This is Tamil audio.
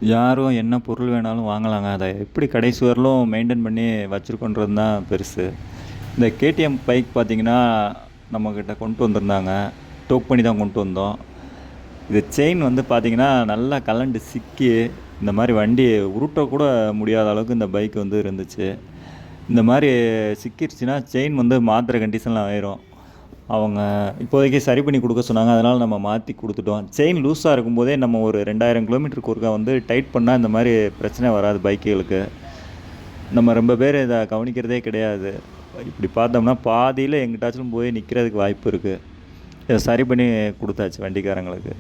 யாரும் என்ன பொருள் வேணாலும் வாங்கலாங்க. அத எப்படி கடைசி வரலும் மெயின்டெயின் பண்ணி வச்சுருக்கோன்றது தான் பெருசு. இந்த கேடிஎம் பைக் பார்த்தீங்கன்னா, நம்மக்கிட்ட கொண்டு வந்திருந்தாங்க. டோப் பண்ணி தான் கொண்டு வந்தோம். இது செயின் வந்து பார்த்தீங்கன்னா, நல்லா கழண்டு சிக்கி, இந்த மாரி வண்டி உருட்டக்கூட முடியாத அளவுக்கு இந்த பைக் வந்து இருந்துச்சு. இந்த மாரி சிக்கிருச்சுன்னா, செயின் வந்து மாத்துற கண்டிஷன்ல ஆயிரும். அவங்க இப்போதைக்கு சரி பண்ணி குடுக்க சொன்னாங்க. அதனால நம்ம மாத்தி குடுத்துட்டோம். செயின் லூஸா இருக்கும்போதே நம்ம ஒரு 2000 கிலோமீட்டருக்கு ஒருக்கா வந்து டைட் பண்ணா இந்த மாரி பிரச்சனை வராது பைக்குகளுக்கு. நம்ம ரொம்ப பேர் இத கவனிக்கிறதே கிடையாது. இப்படி பார்த்தோம்னா, பாதியில எங்கிட்டாச்சும் போய் நிக்கிறதுக்கு வாய்ப்பு இருக்கு. இத சரி பண்ணி குடுத்தாச்சு வண்டிக்காரங்களுக்கு.